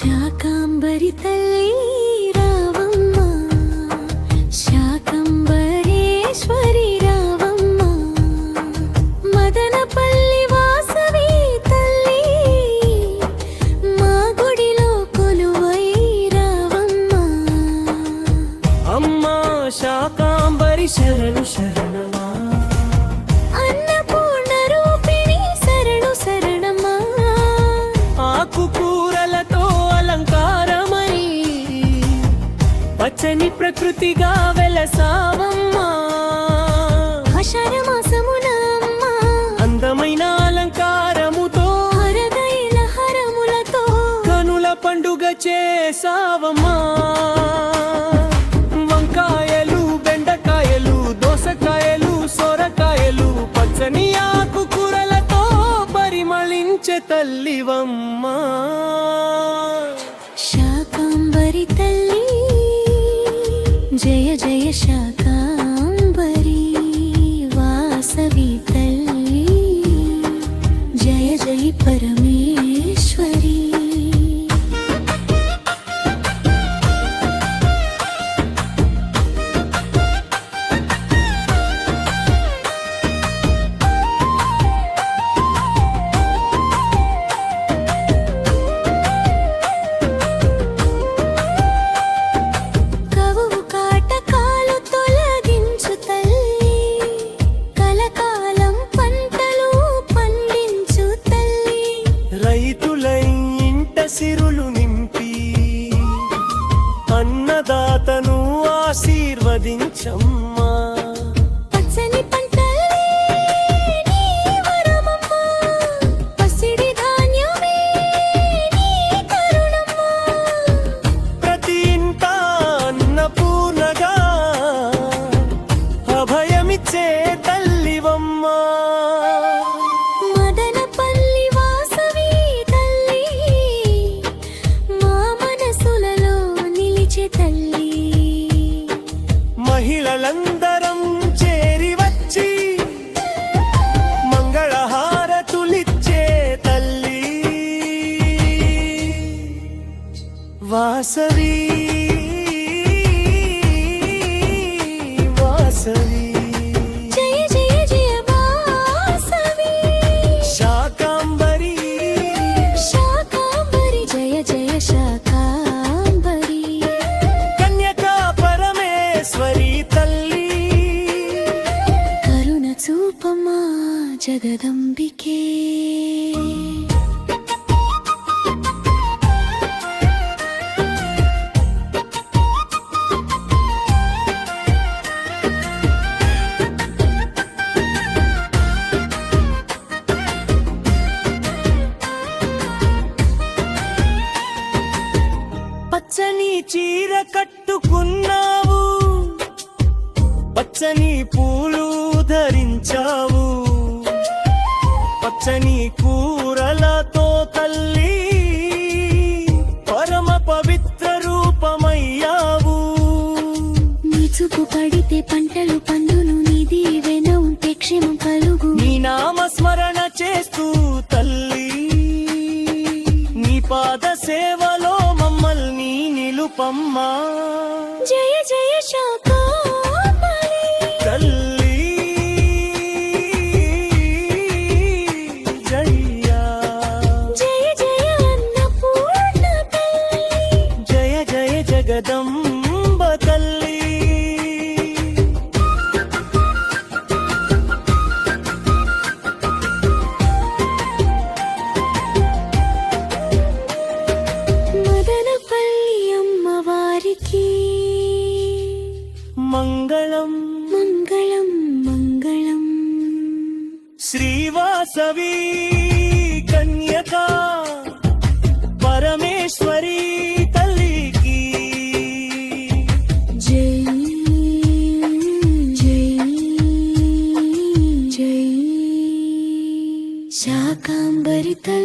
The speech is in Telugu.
శాకాంబరి తల్లి రావమ్మ, శాకంబరేశ్వరి రావమ్మ, మదనపల్లి వాసవి తల్లి మా గుడిలో కొలువై రావమ్మ. అమ్మా శాకాంబరి శరణు శరణమా, అన్నపూర్ణ రూపిణి శరణు శరణమా, ఆకుకూరలతో అలంకారమై పచ్చని ప్రకృతిగా వెలసావమ్మా. ఆషాఢమాసమున అమ్మ అందమైన అలంకారముతో హరదైల హరములతో కనుల పండుగ చేసావమ్మా. వంకాయలు, బెండకాయలు, దోసకాయలు, సొరకాయలు, పచ్చని ఆకుకూరలతో పరిమళించే తల్లివమ్మా. శాకాంబరి తల్లి జయ జయ శాకాంబరి వాసవి తల్లి జయ జయ పరమేశ్వరి. కవువు కాటకాలు తొలగించు తల్లి, కలకాలం పంటలు పండించు తల్లి, రైతులై ఇంట సిరులు నింపి అన్నదాతను ఆశీర్వదించమ్మా. పచ్చని పంటలే నీ వరమమ్మ, పసిడి ధాన్యమే నీ కరుణమ్మ. ప్రతి ఇంట అన్నపూర్ణగా అభయమిచ్చే తల్లివమ్మా. మదనపల్లి వాసవి తల్లి మా మనసులలో నిలిచే తల్లి, మహిళలందరం చేరి వచ్చి మంగళహారతులిచ్చే తల్లి వాసవి వాసవి. జయ జయ జయ వాసవి శాకాంబరి శాకాంబరి జయ జయ శాకాంబరి. కన్యకా పరమేశ్వరి తల్లి కరుణ చూపమా జగదంబికే. పచ్చని చీర కట్టుకున్నావు, పచ్చని పూలు ధరించావు, పచ్చని కూరలతో తల్లి పరమ పవిత్ర రూపమయ్యావు. నీ చూపు పడితే పంటలు పండును, నీ దీవెన ఉంటే క్షేమం కలుగు. నీ నామస్మరణ చేస్తూ తల్లి నీ పాద సేవలో మమ్మల్ని నిలుపమ్మా. జయ జయ శాకాంబరి తల్లి జయ జయ జయ అన్నపూర్ణ తల్లి, జయ జయ జగదంబ తల్లి. మదనపల్లి అమ్మవారికి మంగళం మంగళం మంగళం. శ్రీవాసవి కన్యకా పరమేశ్వరి తల్లికి జై జై జై శాకాంబరి తల్లి.